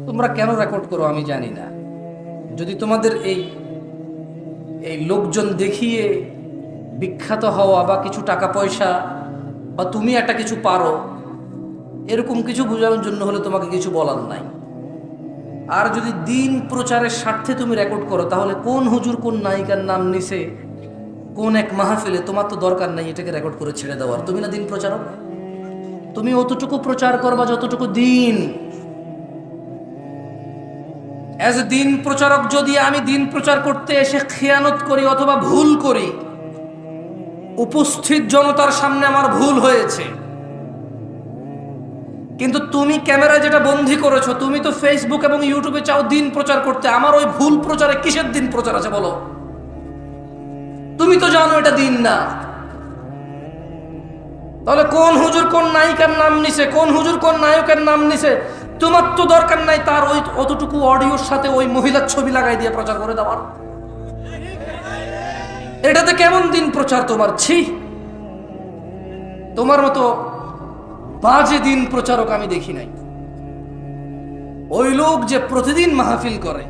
তোমরা কেন রেকর্ড করো আমি জানি না। যদি তোমাদের এই এই লোকজন দেখিয়ে বিখ্যাত হওয়া বা কিছু টাকা পয়সা বা তুমি একটা কিছু পারো এরকম কিছু বোঝানোর জন্য হলে তোমাকে কিছু বলার নাই। আর যদি দিন প্রচারের স্বার্থে তুমি রেকর্ড করো, তাহলে কোন হুজুর কোন নায়িকার নাম নিছে কোন এক মাহফিলে, তোমার তো দরকার নাই এটাকে রেকর্ড করে ছেড়ে দেওয়ার। তুমি না দিন প্রচারক, তুমি অতটুকু প্রচার করবা যতটুকু দিন। অ্যাজ এ দিন প্রচারক যদি আমি দিন প্রচার করতে এসে খেয়ানত করি অথবা ভুল করি, উপস্থিত জনতার সামনে আমার ভুল হয়েছে, কিন্তু তুমি ক্যামেরায় যেটা বন্দী করেছো, তুমি তো ফেসবুক এবং ইউটিউবে চাও দিন প্রচার করতে, আমার ওই ভুল প্রচারে কিসের দিন প্রচার আছে বলো? তুমি তো জানো এটা দিন না। তাহলে কোন হুজুর কোন নায়িকার নাম নিছে, কোন হুজুর কোন নায়কের নাম নিছে, তোমার তো দরকার নাই তার ওই অতটুকু অডিওর সাথে ওই মহিলার ছবি লাগাই দিয়ে প্রচার করে দেওয়ার। এটাতে কেমন দিন প্রচার তোমার? ছি, তোমার মতো বাজে দিন প্রচারক আমি দেখি নাই। ওই লোক যে প্রতিদিন মাহফিল করে,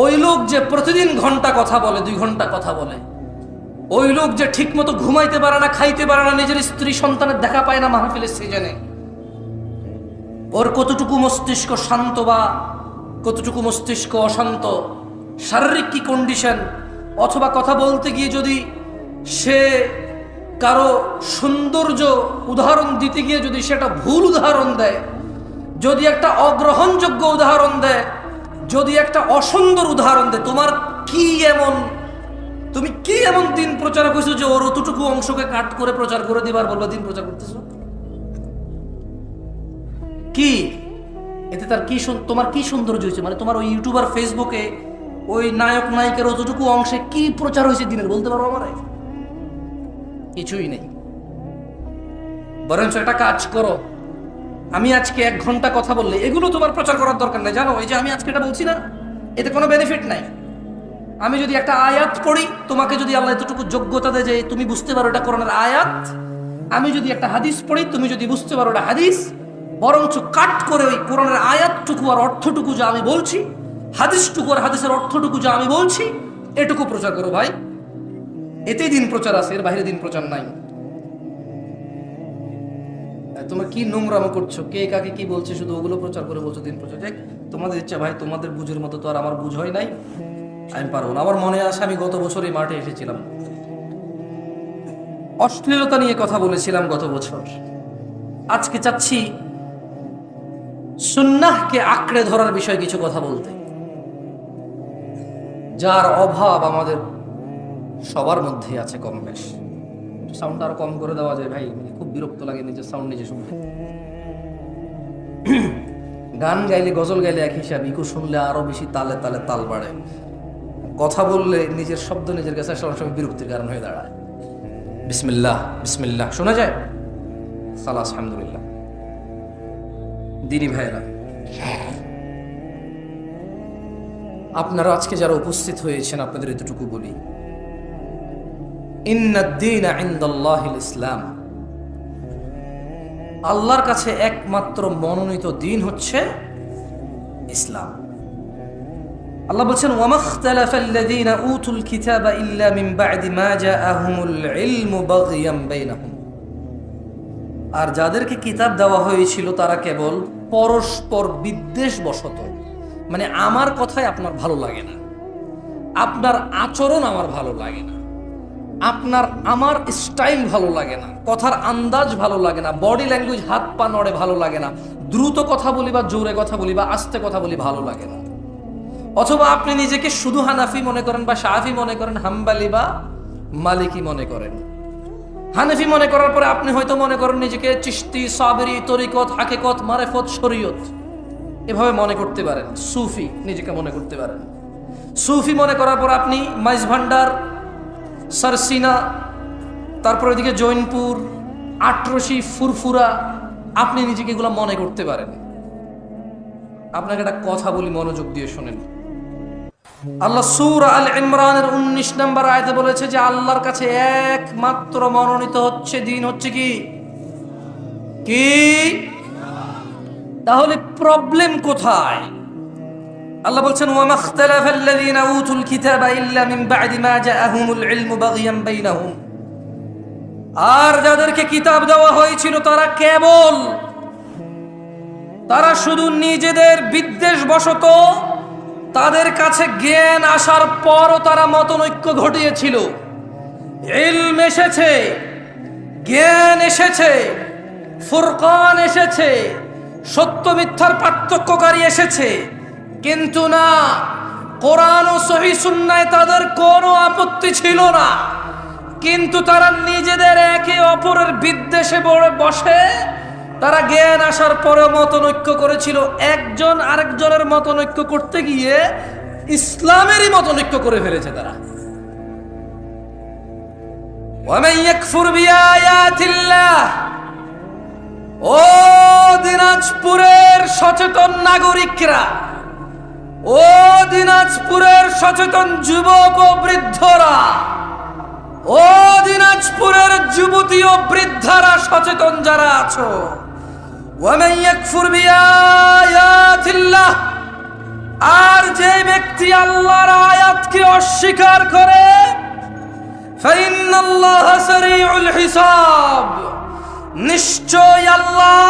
ওই লোক যে প্রতিদিন ঘন্টা কথা বলে, 2 ঘন্টা কথা বলে, ওই লোক যে ঠিক মতো ঘুমাইতে পারে না, খাইতে পারে না, নিজের স্ত্রী সন্তানের দেখা পায় না মাহফিলের সিজনে, ওর কতটুকু মস্তিষ্ক শান্ত বা কতটুকু মস্তিষ্ক অশান্ত, শারীরিক কি কন্ডিশন, অথবা কথা বলতে গিয়ে যদি সে কারো সৌন্দর্য উদাহরণ দিতে গিয়ে যদি সেটা ভুল উদাহরণ দেয়, যদি একটা অগ্রহণযোগ্য উদাহরণ দেয়, যদি একটা অসুন্দর উদাহরণ দেয়, তোমার কি এমন, তুমি কি এমন দিন প্রচার করছো যে ওর অতটুকু অংশকে কাট করে প্রচার করে দিবার বলবো দিন প্রচার করতেছো? কি এতে তার কি তোমার কি সৌন্দর্য হয়েছে? মানে তোমার ওই ইউটিউবার ফেসবুকে ওই নায়ক নায়িকার অতটুকু অংশে কি প্রচার হয়েছে দিনের, বলতে পারো আমার? কিছুই নেই। বরঞ্চ একটা কাজ করো, আমি আজকে 1 ঘন্টা কথা বললে এগুলো তোমার প্রচার করার দরকার নাই। জানো এই যে আমি আজকে এটা বলছি না, এতে কোনো বেনিফিট নাই। আমি যদি একটা আয়াত পড়ি, তোমাকে যদি আল্লাহ এতটুকু যোগ্যতা দেয় যে তুমি বুঝতে পারো এটা কোরআনের আয়াত, আমি যদি একটা হাদিস পড়ি, তুমি যদি বুঝতে পারো এটা হাদিস, বরঞ্চ কাট করে ওই কোরআনের আয়াতটুকু আর অর্থটুকু যা আমি বলছি, হাদিসটুকু আর হাদিসের অর্থটুকু যা আমি বলছি, এটুকু প্রচার করো ভাই। এতেই দিন প্রচার আছে, এর বাইরে দিন প্রচার নাই। তোমরা কি নোংরামো করছো, কে কাকে কি বলছে, শুধু ওগুলো প্রচার করে বলছো দিন প্রচার। দেখ তোমাদের ইচ্ছা ভাই, তোমাদের বুঝের মতো তো আর আমার বুঝ হয় নাই, আমি পারবো না। আমার মনে আছে আমি গত বছর এই মাঠে এসেছিলাম, অশ্লীলতা নিয়ে কথা বলেছিলাম গত বছর। আজকে চাচ্ছি সুন্নাহকে আঁকড়ে ধরার বিষয়ে কিছু কথা বলতে, যার অভাব আমাদের সবার মধ্যে আছে কম বেশ। সাউন্ড আরো কম করে দেওয়া যায় ভাই, খুব বিরক্ত লাগে নিজের সাউন্ড নিজে শুনতে। গান গাইলে গজল গাইলে এক হিসাব, ইকো শুনলে আরো বেশি তালে তালে তাল বাড়ে। কথা বললে নিজের শব্দ নিজের কাছে সবার সময় বিরক্তির কারণ হয়ে দাঁড়ায়। বিসমিল্লাহ বিসমিল্লাহ শোনা যায়, সালাস আলহামদুলিল্লাহ। দিনী ভাইরা, আপনারা আজকে যারা উপস্থিত হয়েছেন, আপনাদের এতটুকু বলি, ইন্নাদ-দীনা ইনদাল্লাহিল ইসলাম, আল্লাহর কাছে একমাত্র মনোনীত দিন হচ্ছে ইসলাম। আল্লাহ বলছেন, ওয়ামাখতালাফাল্লাযীনা উতুল কিতাবা ইল্লা মিন বা'দি মা জাআহুমুল ইলমু বাগয়াম বাইনাহুম, আর যাদেরকে কিতাব দেওয়া হয়েছিল তারা কেবল পরস্পর বিদ্বেষবশত, মানে আমার কথাই আপনার ভালো লাগে না, আপনার আচরণ আমার ভালো লাগে না, আপনার আমার স্টাইল ভালো লাগে না, কথার আন্দাজ ভালো লাগে না, বডি ল্যাঙ্গুয়েজ হাত পা নড়ে ভালো লাগে না, দ্রুত কথা বলি বা জোরে কথা বলি বা আস্তে কথা বলি ভালো লাগে না, অথবা আপনি নিজেকে শুধু হানাফি মনে করেন বা শাফি মনে করেন, হাম্বালি বা মালিকি মনে করেন। হানাফি মনে করার পরে আপনি হয়তো মনে করেন নিজেকে চিশতি, সাবরি, তরিকত, হাকিকত, মারেফত, শরীয়ত এভাবে মনে করতে পারেন। সুফি নিজেকে মনে করতে পারেন। সুফি মনে করার পর আপনি মাইজ ভান্ডার, সারসিনা, তারপর এদিকে জৈনপুর, আটরশি, ফুরফুরা, আপনি নিজেকে এগুলো মনে করতে পারেন। আপনাকে একটা কথা বলি, মনোযোগ দিয়ে শোনেন। আল্লাহ সূরা আল ইমরানের 19 নম্বর আয়াতে বলেছে যে আল্লাহর কাছে একমাত্র মনোনীত হচ্ছে দিন হচ্ছে কি? তাহলে প্রবলেম কোথায়? আল্লাহ বলছেন ওয়ামাখতালাফাল্লাযীনা উতুল কিতাবা ইল্লা মিন বা'দি মা জাআহুমুল ইলমু বাগিয়ান বাইনাহুম। আর যাদেরকে কিতাব দেওয়া হয়েছিল তারা শুধু নিজেদের বিদ্বেষবশত তাদের কাছে জ্ঞান আসার পরও তারা মতনৈক্য ঘটিয়েছিল। ইলম এসেছে, জ্ঞান এসেছে, ফুরকান এসেছে, সত্য মিথ্যার পার্থক্যকারী এসেছে, কিন্তু না, কোরআন ও সহিহ সুন্নায় তাদের কোনো আপত্তি ছিল না। কিন্তু তারা নিজেদের একে অপরের বিদ্বেষে বসে তারা জ্ঞান আসার পরেও মতনৈক্য করেছিল। একজন আরেকজনের মতনৈক্য করতে গিয়ে ইসলামেরই মতনৈক্য করে ফেলেছে তারা। ওয়ামান ইয়াকফুর বিআয়াতিল্লাহ, ও দিনাজপুরের সচেতন নাগরিকরা, ও দিনাজপুরের সচেতন যুবক ও বৃদ্ধরা, ও দিনাজপুরের যুবতী ও বৃদ্ধারা, সচেতন যারা আছো, ওয়ামান ইয়াকফুর বিআয়াতিল্লাহ, আর যে ব্যক্তি আল্লাহর আয়াতকে অস্বীকার করে, ফাইন্নাল্লাহা সারিউল হিসাব, নিশ্চয় আল্লাহ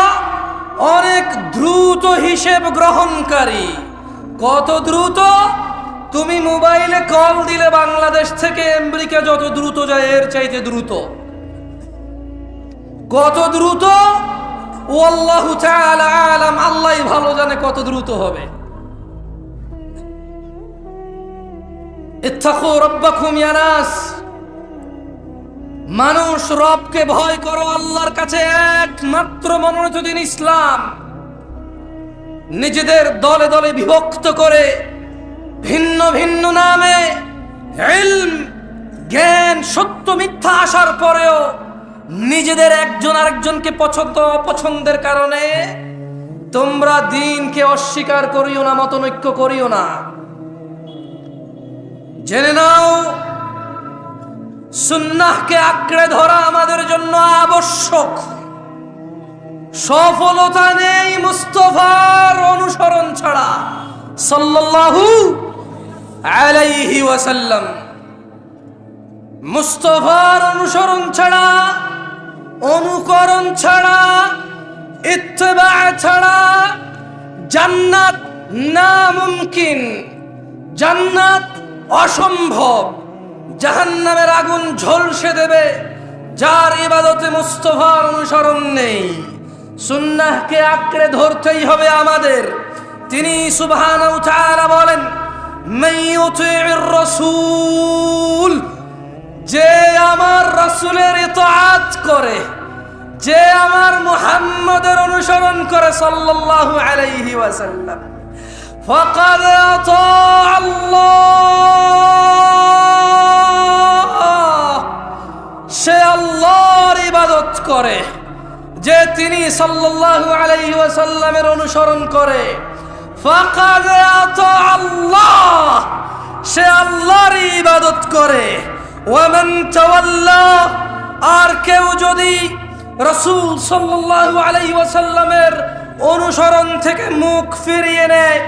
অনেক দ্রুত হিসেব গ্রহণকারী। কত দ্রুত? তুমি মোবাইলে কল দিলে বাংলাদেশ থেকে আমেরিকা যত দ্রুত যায় এর চাইতে দ্রুত। কত দ্রুত? আল্লাহু তাআলা আলাম, আল্লাহই ভালো জানে কত দ্রুত হবে। ইত্তাকু রাব্বাকুম ইয়া নাস, মানুষ রবকে ভয় করো। আল্লাহর কাছে একমাত্র মনোনীত দিন ইসলাম। নিজেদের দলে দলে বিভক্ত করে ভিন্ন ভিন্ন নামে ইলম, জ্ঞান, সত্য মিথ্যা আসার পরেও নিজেদের একজন আরেকজনকে পছন্দ অপছন্দের কারণে তোমরা দ্বীনকে অস্বীকার করিও না, মতনৈক্য করিও না। জেনে নাও, সুন্নাহকে আঁকড়ে ধরা আমাদের জন্য আবশ্যক। সফলতা নেই মুস্তাফার অনুসরণ ছাড়া, সাল্লাল্লাহু আলাইহি ওয়াসাল্লাম। মুস্তাফার অনুসরণ ছাড়া, অনুকরণ ছাড়া, ইত্তেবা ছাড়া জান্নাত নামুমকিন, জান্নাত অসম্ভব। জাহান্নামের আগুন ঝলসে দেবে যার ইবাদতে মুস্তাফার অনুসরণ নেই। সুন্নাহকে আঁকড়ে ধরতেই হবে আমাদের। তিনি সুবহানাহু ওয়া তাআলা বলেন, মান ইউতিউর রাসূল, যে আমার রাসূলের ইতাআত করে, যে আমার মুহাম্মদের অনুসরণ করে সাল্লাল্লাহু আলাইহি ওয়াসাল্লাম, ফাকাদ আতা আল্লাহ, সে আল্লাহর ইবাদত করে। যে তিনি সাল্লাল্লাহু আলাইহি ওয়াসাল্লামের অনুসরণ করে, ফাকাদ আতা আল্লাহ, সে আল্লাহর ইবাদত করে। ওয়ামান তাওয়াল্লা, আর কেউ যদি রাসূল সাল্লাল্লাহু আলাইহি ওয়াসাল্লামের অনুসরণ থেকে মুখ ফিরিয়ে নেয়,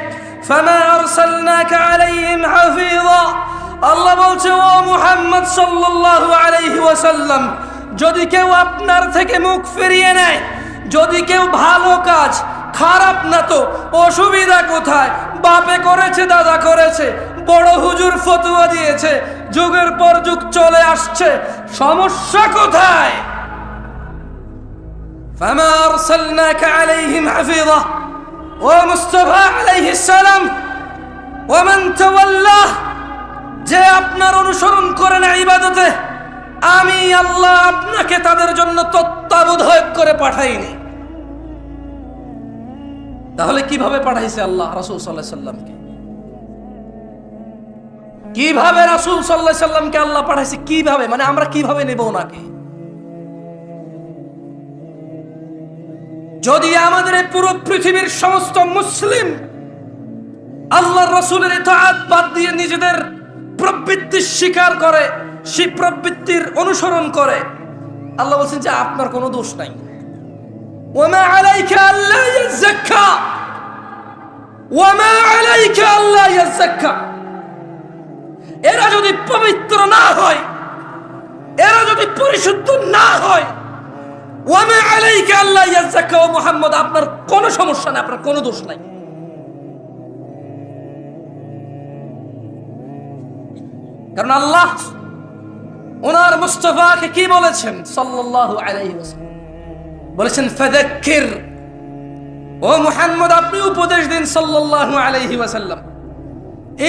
ফামা আরসালনাকা আলাইহিম হাফিযা, আল্লাহ বলছে ও মুহাম্মদ সাল্লাল্লাহু আলাইহি ওয়াসাল্লাম, যদি কেউ আপনার থেকে মুখ ফিরিয়ে নেয়, যদি কেউ ভালো কাজ, খারাপ না তো অসুবিধা কোথায়? বাপে করেছে, দাদা করেছে, বড় হুজুর ফতোয়া দিয়েছে, যুগের পর যুগ চলে আসছে, সমস্যা কোথায়? ফামা আরসালনাকা আলাইহিম হাফিযা, ও মুস্তাফা আলাইহিস সালাম, ওয়ামান তাওয়াল্লা, যে আপনার অনুসরণ করে না ইবাদতে, আমি আল্লাহ আপনাকে তাদের জন্য তত্ত্বাবধায়ক করে পাঠাইনি। তাহলে কিভাবে পাঠাইছে আল্লাহ রাসূল সাল্লাল্লাহু আলাইহি সাল্লামকে? কিভাবে রাসূল সাল্লাল্লাহু আলাইহি সাল্লামকে আল্লাহ পাঠাইছে? কিভাবে, মানে আমরা কিভাবে নেব ওনাকে? যদি আমাদের পুরো পৃথিবীর সমস্ত মুসলিম আল্লাহর রাসূলের ইতাআত বাদ দিয়ে নিজেদের প্রবৃত্তি স্বীকার করে, সেই প্রবৃত্তির অনুসরণ করে, আল্লাহ বলছেন যে আপনার কোনো দোষ নাই। ওয়ামা আলাইকা আল্লা ইয়াযাক্কা, ওয়ামা আলাইকা আল্লা ইয়াযাক্কা। এরা যদি পবিত্র না হয়, এরা যদি পরিশুদ্ধ না হয়, ওয়ামা আলাইকা আল্লা ইয়াযাক্কা, ও মুহাম্মদ আপনার কোনো সমস্যা নাই, আপনার কোনো দোষ নাই। কারণ আল্লাহ ওনার মুস্তাফাকে কি বলেছেন সাল্লাল্লাহু আলাইহি ওয়াসাল্লাম? বলেছেন ফাযাক্কির, ও মুহাম্মদ আপনি উপদেশ দিন সাল্লাল্লাহু আলাইহি ওয়াসাল্লাম।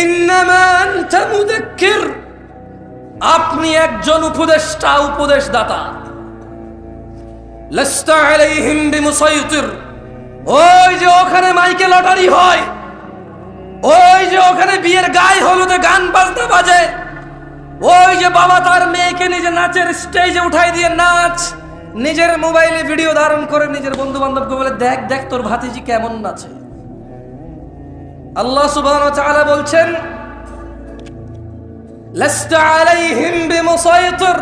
ইন্নামা আনতা মুযাক্কির, আপনি একজন উপদেষ্টা, উপদেশদাতা। লাস্তা আলাইহিম বিমুসাইতির, ওই যে ওখানে মাইকে লটারি হয়, ওই যে ওখানে বিয়ের গায়ে হলুদে গান বাজনা বাজে, ওই যে বাবা তার মেয়েকে নিজে নাচের স্টেজে উঠাই দিয়ে নাচ, নিজের মোবাইলে ভিডিও ধারণ করে নিজের বন্ধু বান্ধবকে বলে দেখ দেখ তোর ভাতিজি কেমন নাচে। আল্লাহ সুবহানাহু ওয়া তাআলা বলছেন লাস্তা আলাইহিম বিমুসাইতির,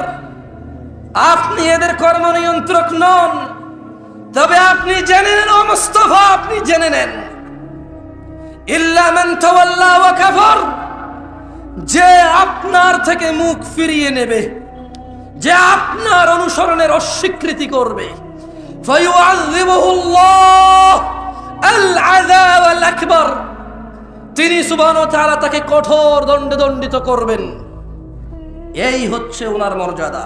আপনি এদের কর্ম নিয়ন্ত্রক নন। তবে আপনি জেনে নেন ও মুস্তাফা, আপনি জেনে নেন ইল্লা মান তাওয়াল্লা ওয়া কাফার, যে আপনার থেকে মুখ ফিরিয়ে নেবে, যে আপনার অনুসরণের অস্বীকৃতি করবে, ফায়ুআযিবুহুল্লাহ আল আযাব আল আকবার, তিনি সুবহানাহু ওয়া তাআলা তাকে কঠোর দণ্ডে দণ্ডিত করবেন। এই হচ্ছে ওনার মর্যাদা।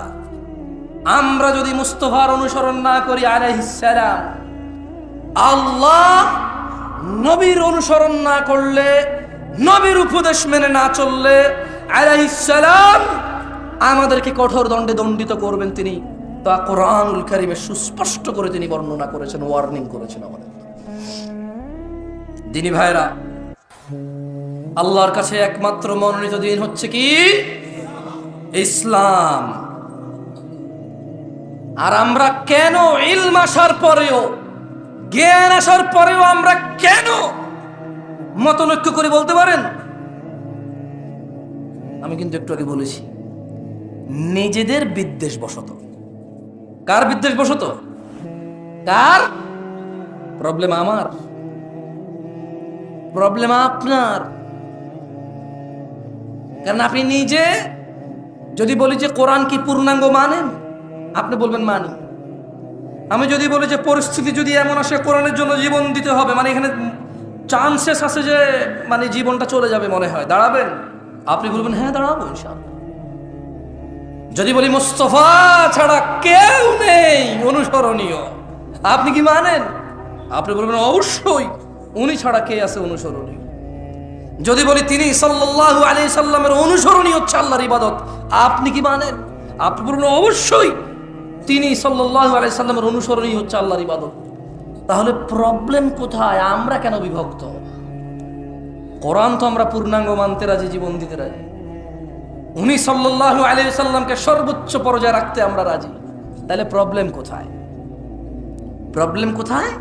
আমরা যদি মুস্তাফার অনুসরণ না করি আলাইহিস সালাম, আল্লাহ নবীর অনুসরণ না করলে, নবীর উপদেশ মেনে না চললে আলাইহিস সালাম আমাদেরকে কঠোর দণ্ডে দণ্ডিত করবেন। তিনি তা কোরআনুল কারীমে সুস্পষ্ট করে তিনি বর্ণনা করেছেন, ওয়ার্নিং করেছেন আমাদের। দিনী ভাইরা, আল্লাহর কাছে একমাত্র মনোনীত দিন হচ্ছে কি? ইসলাম। আর আমরা কেন ইলম আসার পরেও, জ্ঞান আসার পরেও আমরা কেন মতনৈক্য করে বলতে পারেন? আমি কিন্তু একটু আগে বলেছি, নিজেদের বিদ্বেষ বশত। কার বিদ্বেষ বশত? কার? প্রবলেম আমার, প্রবলেম আপনার। কারণ আপনি নিজে যদি বলি যে কোরআন কি পূর্ণাঙ্গ মানেন, আপনি বলবেন মানি। আমি যদি বলি যে পরিস্থিতি যদি এমন আসে কোরআনের জন্য জীবন দিতে হবে, মানে এখানে চান্সেস আছে যে মানে জীবনটা চলে যাবে মনে হয়, দাঁড়াবেন? আপনি বলবেন হ্যাঁ দাঁড়াবো ইনশাআল্লাহ। যদি বলি মুস্তাফা ছাড়া কেউ নেই অনুসরণীয়, আপনি কি মানেন? আপনি বলবেন অবশ্যই, উনি ছাড়া কে আছে অনুসরণীয়। যদি বলি তিনি সাল্লাল্লাহু আলাইহি সাল্লামের অনুসরণই হচ্ছে আল্লাহর ইবাদত, আপনি কি মানেন? আপনি বলবেন অবশ্যই, তিনি সাল্লাল্লাহু আলাইহি সাল্লামের অনুসরণই হচ্ছে আল্লাহর ইবাদত। তাহলে প্রবলেম কোথায়? আমরা কেন বিভক্ত? কোরআন তো আমরা পূর্ণাঙ্গ মানতে রাজি, জীবন দিতে রাজি। উনি সাল্লাল্লাহু আলাইহি সাল্লামকে সর্বোচ্চ পর্যায়ে রাখতে আমরা রাজি। তাহলে প্রবলেম কোথায়? প্রবলেম কোথায়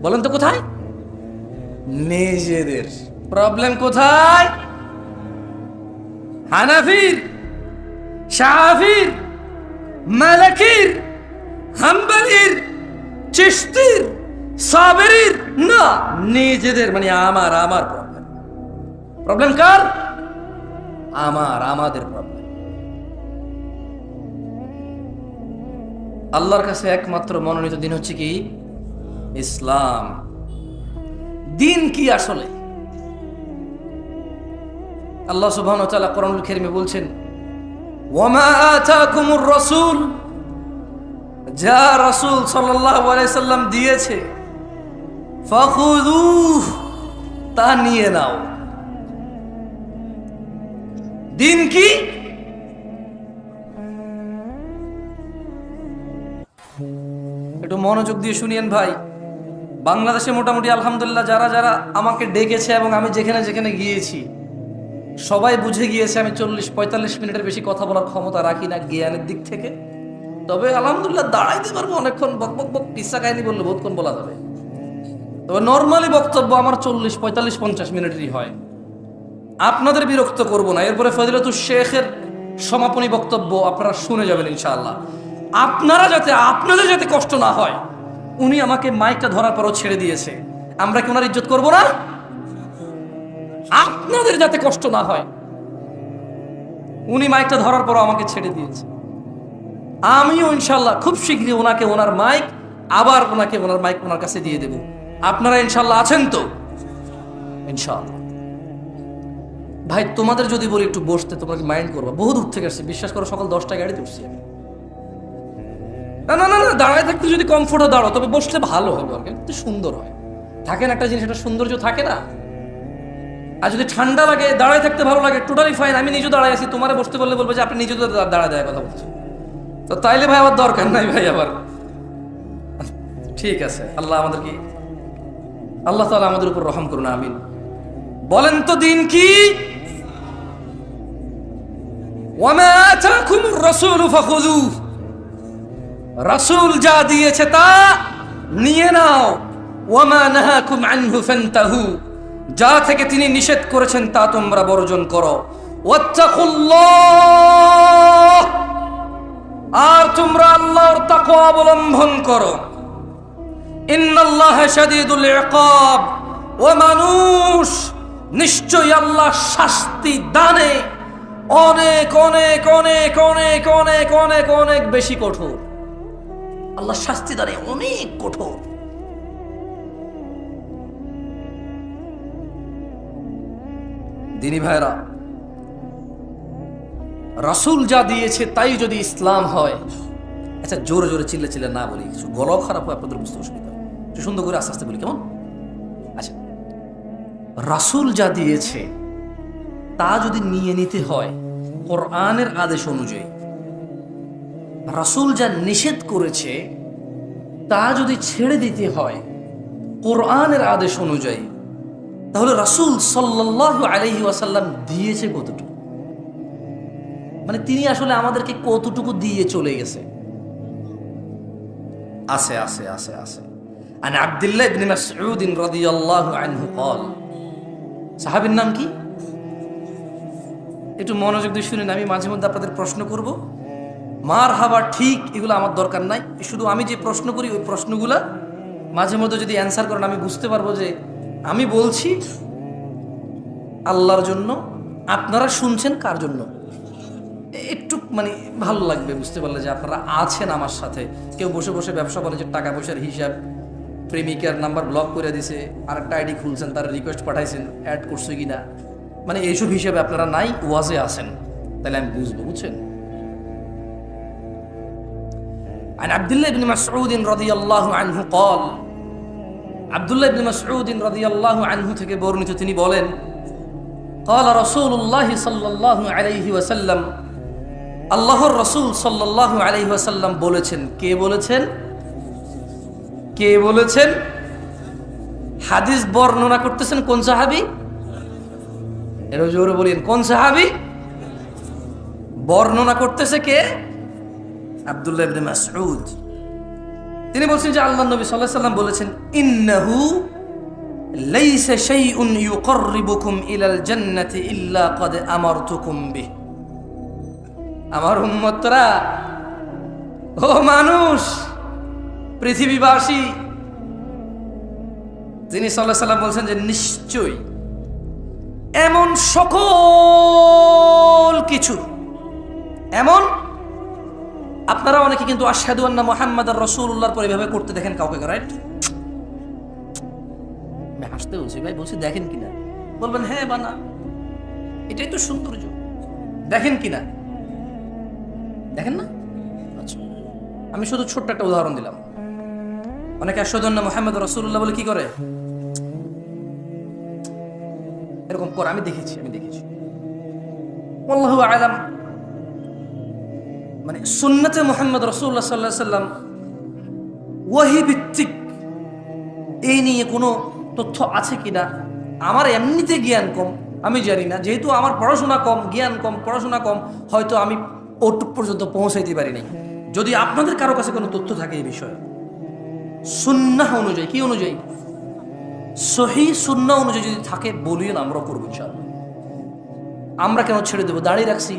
বলেন তো? কোথায়? নিজেদের। প্রবলেম কোথায়? হানাফির, শাফির, মালিকির, হাম্বলির, চিশতির, সাবেরির না, নিজেদের। মানে আমার প্রবলেম। প্রবলেম কার? আমাদের প্রবলেম। আল্লাহর কাছে একমাত্র মনোনীত দিন হচ্ছে কি? ইসলাম। দিন কি আসলে? আল্লাহ সুবহানাহু ওয়া তাআলা কোরআনুল কারীমে বলছেন, ওয়ামা আতাকুমুর রাসূল, যা রাসূল সাল্লাল্লাহু আলাইহি সাল্লাম দিয়েছে, ফাখুযুহ, তা নিয়ে নাও। দিন কি? একটু মনোযোগ দিয়ে শুনিয়েন ভাই। বাংলাদেশে মোটামুটি আলহামদুলিল্লাহ যারা যারা আমাকে ডেকেছে এবং আমি যেখানে যেখানে গিয়েছি সবাই বুঝে গিয়েছে আমি 40-45 মিনিটের বেশি কথা বলার ক্ষমতা রাখি না জ্ঞানের দিক থেকে। তবে আলহামদুলিল্লাহ দাঁড়াইতে পারবো অনেকক্ষণ, বক বক বক কিসা কাহিনী বললে বহুতক্ষণ বলা যাবে। তবে নর্মালি বক্তব্য আমার 40-45-50 মিনিটেরই হয়। আপনাদের বিরক্ত করব না। এরপরে ফজিলাতুল শেখের সমাপনী বক্তব্য আপনারা শুনে যাবেন ইনশাআল্লাহ। আপনাদের যাতে কষ্ট না হয় উনি আমাকে মাইকটা ধরার পরও ছেড়ে দিয়েছে, আমরা কি ওনার ইজ্জত করবো না? আপনাদের যাতে কষ্ট না হয়, উনি মাইকটা ধরার পরও আমাকে ছেড়ে দিয়েছে, আমিও ইনশাল্লাহ খুব শীঘ্রই ওনাকে ওনার মাইক আবার ওনাকে ওনার মাইক ওনার কাছে দিয়ে দেব। আপনারা ইনশাল্লাহ আছেন তো? ইনশাল্লাহ। ভাই তোমাদের যদি বলি একটু বসতে, তোমরা কি মাইন্ড করবা? বহু দূর থেকে আসছি, বিশ্বাস করো, সকাল 10টায় গাড়িতে উঠছি আমি। না না না না, দাঁড়ায় থাকতে যদি কমফোর্টও দাঁড়াও, তবে বসলে ভালো হবে, আর কি সুন্দর হয়। থাকে না একটা জিনিস, একটা সৌন্দর্য থাকে না। আর যদি ঠান্ডা লাগে, দাঁড়ায় থাকতে ভালো লাগে, টোটালি ফাইন। আমি নিজেও দাঁড়ায় আছি, তোমারে বসতে বললে বলবো যে আপনি নিজেও দাঁড়ায় দেয় কথা বলছেন, তো তাইলে ভাই আবার দরকার নাই ভাই আবার। ঠিক আছে, আল্লাহ তাআলা আমাদের উপর রহম করুন, আমিন। বলেন তো দিন কি? ওয়ামা আতাকুমুর রাসূলু ফাখুযুহু, রাসূল যা দিয়েছে তা নিয়ে নাও। ওয়ামা নাহাকুম আনহু ফান্তাহু, যা থেকে তিনি নিষেধ করেছেন তা তোমরা বর্জন করো। ওয়াত্তাকুল্লাহ, আর তোমরা আল্লাহর তাকওয়া অবলম্বন করো। ইন্নাল্লাহা শাদীদুল ইকাব, ও মানুষ, নিশ্চয়ই আল্লাহ শাস্তি দানে অনেক অনেক অনেক অনেক অনেক অনেক অনেক বেশি কঠোর। আল্লাহ শাস্তি দানে অনেক কঠোর। দিনী ভাইরা, রাসূল যা দিয়েছে তাই যদি ইসলাম হয়, আচ্ছা জোরে জোরে চিল্লে চিল্লে না বলি, কিছু গলাও খারাপ হয়, আপনাদের বুঝতে অসুবিধা, একটু সুন্দর করে আস্তে আস্তে বলি, কেমন? আচ্ছা, রাসূল যা দিয়েছে তা যদি নিয়ে নিতে হয় কোরআনের আদেশ অনুযায়ী, রাসূল যা নিষেধ করেছে তা যদি ছেড়ে দিতে হয় কোরআনের আদেশ অনুযায়ী, তাহলে রাসূল সাল্লাল্লাহু আলাইহি ওয়াসাল্লাম দিয়েছে কতটুকু? মানে তিনি আসলে আমাদেরকে কতটুকু দিয়ে চলে গেছে? আছে আছে আছে আছে। আন আব্দুল্লাহ ইবনে মাসউদ রাদিয়াল্লাহু আনহু قال, সাহাবীর নাম কি? একটু মনোযোগ দিয়ে শুনেন, আমি মাঝে মধ্যে আপনাদের প্রশ্ন করব, মার হাবা ঠিক এগুলো আমার দরকার নাই, শুধু আমি যে প্রশ্ন করি ওই প্রশ্নগুলা মাঝে মধ্যে যদি অ্যান্সার করেন আমি বুঝতে পারবো যে আমি বলছি আল্লাহর জন্য, আপনারা শুনছেন কার জন্য। একটু মানে ভালো লাগবে বুঝতে পারলে যে আপনারা আছেন আমার সাথে। কেউ বসে বসে ব্যবসা বাণিজ্যের টাকা পয়সার হিসাব, প্রেমিকার নাম্বার ব্লক করে দিছে, আরেকটা আইডি খুলছেন, তার রিকোয়েস্ট পাঠাইছেন, অ্যাড করছে কিনা, মানে এইসব হিসাবে আপনারা নাই, ওয়াজে আছেন, তাহলে আমি বুঝবো, বুঝছেন? عن عبد الله بن مسعود رضي الله عنه قال, আব্দুল্লাহ ইবনে মাসউদ রাদিয়াল্লাহু আনহু থেকে বর্ণিত, তিনি বলেন, قال رسول الله صلى الله عليه وسلم, আল্লাহর রাসূল সাল্লাল্লাহু আলাইহি ওয়াসাল্লাম বলেছেন। কে বলেছেন? কে বলেছেন? হাদিস বর্ণনা করতেছেন কোন সাহাবী? এর জোরে বলেন, কোন সাহাবী? বর্ণনা করতেছে কে? আব্দুল্লাহ ইবনে মাসউদ। তিনি বলছেন যে আল্লাহর নবী সাল্লাল্লাহু আলাইহি ওয়াসাল্লাম বলেছেন, ইন্নাহু লাইসা শাইউন ইউকাররিবুকুম ইলাল জান্নাতি ইল্লা ক্বাদ আমারতুকুম বিহি। আমার উম্মতরা, ও মানুষ, পৃথিবীবাসী, তিনি সাল্লাল্লাহু আলাইহি ওয়াসাল্লাম বলছেন যে নিশ্চয়ই এমন সকল কিছু, এমন, আপনারা অনেকে কিন্তু আশহাদু আন্না মুহাম্মাদার রাসূলুল্লাহর পর এভাবে করতে দেখেন কাউকে, রাইট? আমি হাসতে বলছি ভাই, বলছি দেখেন কিনা, বলবেন হ্যাঁ বানা, এটাই তো সৌন্দর্য, দেখেন কিনা, দেখেন না? আচ্ছা, আমি শুধু ছোট্ট একটা উদাহরণ দিলাম। অনেকে আশহাদু আন্না মুহাম্মাদার রাসূলুল্লাহ বলে কি করে, এরকম করে, আমি দেখেছি আল্লাহু আ'লাম। মানে সুন্নতে মুহাম্মদ রাসূলুল্লাহ সাল্লাল্লাহু আলাইহি সাল্লাম ওয়াহী ভিত্তিক এই নিয়ে কোনো তথ্য আছে কিনা, আমার এমনিতে জ্ঞান কম, আমি জানি না, যেহেতু আমার পড়াশোনা কম, জ্ঞান কম, পড়াশোনা কম, হয়তো আমি ওটুক পর্যন্ত পৌঁছাইতে পারি নাই। যদি আপনাদের কারো কাছে কোনো তথ্য থাকে এই বিষয়ে, সুন্নাহ অনুযায়ী, কি অনুযায়ী? সহিহ সুন্নাহ অনুযায়ী যদি থাকে বলিয়েন, আমরা করবো ইনশাআল্লাহ। আমরা কেন ছেড়ে দেবো? দাঁড়িয়ে রাখছি,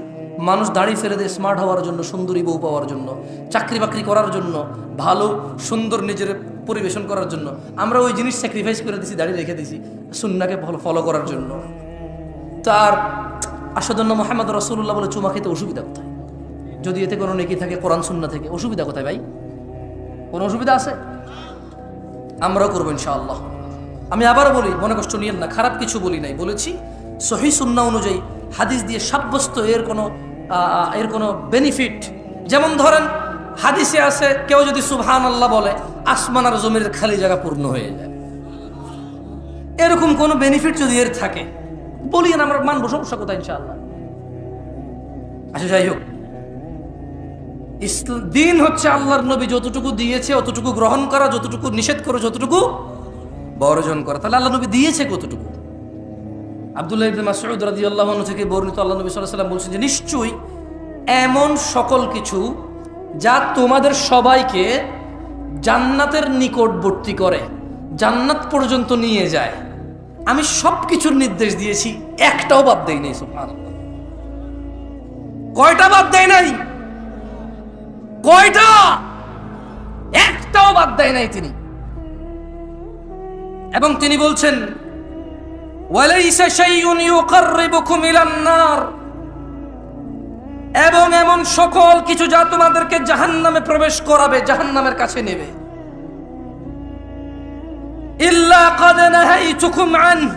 মানুষ দাড়ি ফেলে দেয় স্মার্ট হওয়ার জন্য, সুন্দরী বউ পাওয়ার জন্য, চাকরি বাকরি করার জন্য, ভালো সুন্দর নিজের পরিবেশন করার জন্য। আমরা ওই জিনিস স্যাক্রিফাইস করে দিছি, দাড়ি রেখে দিছি সুন্নাহকে ফলো করার জন্য। তার আসাদুল্লাহ মোহাম্মদ রাসূলুল্লাহ বলে চুমা খেতে অসুবিধা কোথায়? যদি এতে কোনো নেকি থাকে কোরআন সুন্নাহ থেকে, অসুবিধা কোথায় ভাই? কোনো অসুবিধা আছে? আমরাও করবো ইনশাআল্লাহ। আমি আবারও বলি, মনে কষ্ট নিয়েন না, খারাপ কিছু বলি নাই, বলেছি সহিহ সুন্নাহ অনুযায়ী হাদিস দিয়ে সাব্যস্ত এর কোনো বেনিফিট। যেমন ধরেন হাদিসে আছে কেউ যদি সুবহানাল্লাহ বলে আসমান আর জমির খালি জায়গা পূর্ণ হয়ে যায়, এরকম কোনো বেনিফিট যদি এর থাকে বলি না, আমরা মানবো, সমস্যা কোথায় ইনশাআল্লাহ। আচ্ছা যাই হোক, দিন হচ্ছে আল্লাহর নবী যতটুকু দিয়েছে অতটুকু গ্রহণ করা, যতটুকু নিষেধ করে যতটুকু বর্জন করা। তাহলে আল্লাহ নবী দিয়েছে কতটুকু? আব্দুল্লাহ ইবনে মাসউদ রাদিয়াল্লাহু আনহু থেকে বর্ণিত, আল্লাহ নবী সাল্লাল্লাহু আলাইহি ওয়াসাল্লাম বলছেন যে নিশ্চয়ই এমন সকল কিছু যা তোমাদের সবাইকে জান্নাতের নিকটবর্তী করে, জান্নাত পর্যন্ত নিয়ে যায়, আমি সব কিছুর নির্দেশ দিয়েছি, একটাও বাদ দেই নাই। সুবহানাল্লাহ, কয়টা বাদ দেয় নাই? কয়টা? একটাও বাদ দেয় নাই তিনি। এবং তিনি বলছেন ওয়ালাইসা শাইউন ইউকাররিবুকুম ইলান নার, এবং এমন সকল কিছু যা তোমাদেরকে জাহান্নামে প্রবেশ করাবে, জাহান্নামের কাছে নেবে, ইল্লা ক্বাদ নাহাইতুকুম আনহু,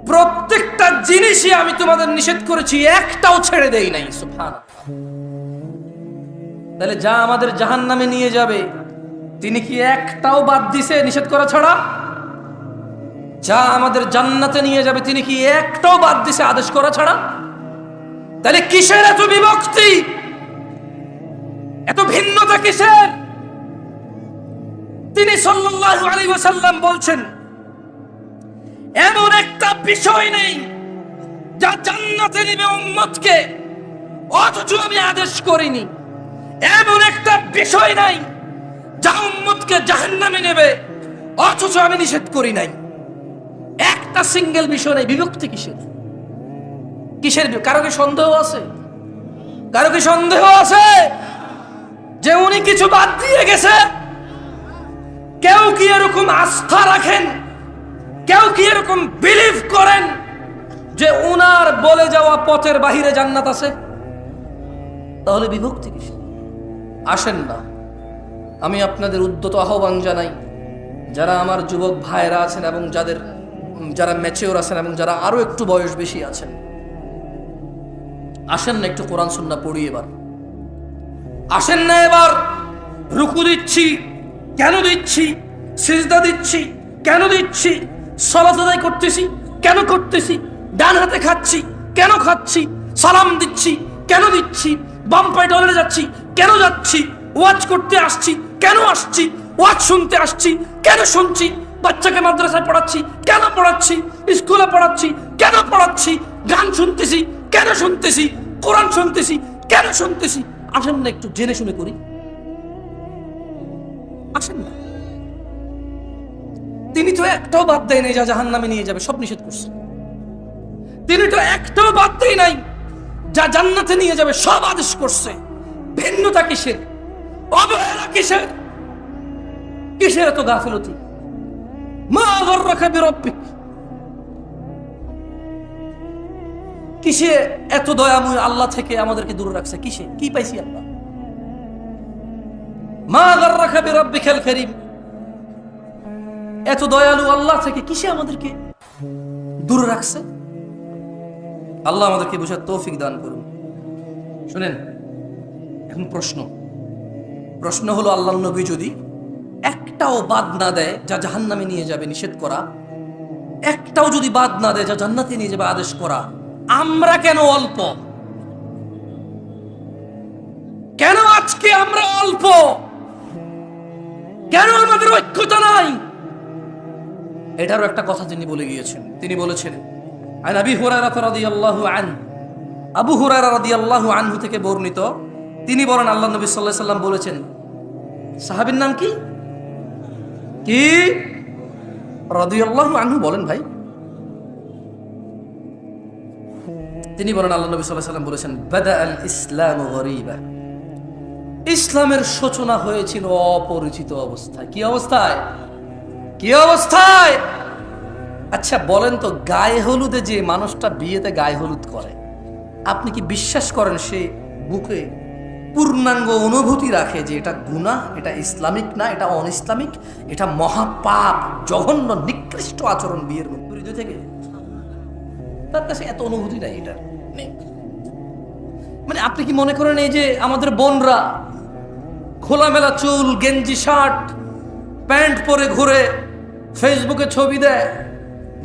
প্রত্যেকটা জিনিসই আমি তোমাদের নিষেধ করেছি, একটাও ছেড়ে দেই নাই। সুবহানাল্লাহ। তাহলে যা আমাদের জাহান্নামে নিয়ে যাবে তিনি কি একটাও বাদ দিছে নিষেধ করা ছাড়া? যা আমাদের জান্নাতে নিয়ে যাবে তিনি কি একটাও বাদ দিছে আদেশ করা ছাড়া? তাহলে কিসের এত বিভক্তি, এত ভিন্নতা কিসের? তিনি সাল্লাল্লাহু আলাইহি ওয়াসাল্লাম বলছেন এমন একটা বিষয় নেই যা জান্নাতে নেবে উম্মতকে অথচ আমি আদেশ করিনি, এমন একটা বিষয় নাই যা উম্মতকে জাহান্নামে নেবে অথচ আমি নিষেধ করি নাই। একটা সিঙ্গেল বিষয় নেই, বিভক্তি কিসের? কিসের? কারো কি সন্দেহ আছে? কারো কি সন্দেহ আছে যে উনি কিছু বাদ দিয়ে গেছে? কেউ কি এরকম আস্থা রাখেন, কেউ কি এরকম বিলিভ করেন যে উনার বলে যাওয়া পথের বাহিরে জান্নাত আছে? তাহলে বিভক্তি কিসের? আসেন না, আমি আপনাদের উদ্যত আহ্বান জানাই, যারা আমার যুবক ভাইরা আছেন এবং যারা ম্যাচিওর আছেন এবং যারা আরো একটু বয়স বেশি আছেন, আসেন না একটু কোরআন সুন্নাহ পড়ি এবার। আসেন না এবার রুকু দিচ্ছি কেন দিচ্ছি, সিজদা দিচ্ছি কেন দিচ্ছি, সালাত আদায় করতেছি কেন করতেছি, ডান হাতে খাচ্ছি কেন খাচ্ছি, সালাম দিচ্ছি কেন দিচ্ছি, বাম পায়ে টয়লেটে যাচ্ছি কেন যাচ্ছি, ওয়াজ করতে আসছি কেন আসছি, ওয়াজ শুনতে আসছি কেন শুনছি, বাচ্চাকে মাদ্রাসায় পড়াচ্ছি কেন পড়াচ্ছি, স্কুলে পড়াচ্ছি কেন পড়াচ্ছি, গান শুনতেছি কেন শুনতেছি, কোরআন শুনতেছি কেন শুনতেছি। আসেন না একটু জেনে শুনে করি। আসেন না, তিনি তো একটাও বাদ দেয় নাই যা জাহান্নামে নিয়ে যাবে, সব নিষেধ করছে। তিনি তো একটাও বাদ দেয় নাই যা জান্নাতে নিয়ে যাবে, সব আদেশ করছে। ভিন্নতা কিসের? অবহেলা কিসের? কিসের এত গাফিলতি? মা গররাকা বিরব্বিক, কিসে এত দয়াময় আল্লাহ থেকে আমাদেরকে দূরে রাখছে? কিসে? কি পাইছি আমরা? মা গররাকা বিরব্বিকাল কারীম, এত দয়ালু আল্লাহ থেকে কিসে আমাদেরকে দূরে রাখছে? আল্লাহ আমাদেরকে বোঝার তৌফিক দান করুন। শুনেন, এখন প্রশ্ন হলো, আল্লাহর নবী যদি একটাও বাদ না দেয় যা জাহান্নামে নিয়ে যাবে নিষেধ করা, একটাও যদি বাদ না দেয় যা জান্নাতে নিয়ে যাবে আদেশ করা, আমরা কেন অল্প? কেন আজকে আমরা অল্প? কেন আমাদের ঐক্যতা নাই? এটারও একটা কথা তিনি বলে গিয়েছেন। তিনি বলেছেন আন আবি হুরায়রা রাদিয়াল্লাহু আনহু, আবু হুরায়রা রাদিয়াল্লাহু আনহু থেকে বর্ণিত, তিনি বলেন আল্লাহ নবী সাল্লাল্লাহু আলাইহি সাল্লাম বলেছেন, সাহাবীর নাম কি কি রাদিয়াল্লাহু আনহু বলেন ভাই, তিনি বলেন, আল্লাহ নবী সাল্লাল্লাহু আলাইহি ওয়াসাল্লাম বলেছেন, বাদা আল ইসলামু গরীবা, ইসলামের সূচনা হয়েছিল অপরিচিত অবস্থায়। কি অবস্থায়? কি অবস্থায়? আচ্ছা বলেন তো, গায়ে হলুদে যে মানুষটা বিয়েতে গায়ে হলুদ করে, আপনি কি বিশ্বাস করেন সে বুকে পূর্ণাঙ্গ অনুভূতি রাখে যে এটা গুনাহ, এটা ইসলামিক না, এটা অন ইসলামিক, এটা মহাপাপ, জঘন্য নিকৃষ্ট আচরণ বিয়ের মধ্যে থেকে? তার কাছে এত অনুভূতি নাই, এটা নেই। মানে আপনি কি মনে করেন এই যে আমাদের বোনরা খোলামেলা চুল, গেঞ্জি শার্ট প্যান্ট পরে ঘুরে, ফেসবুকে ছবি দেয়,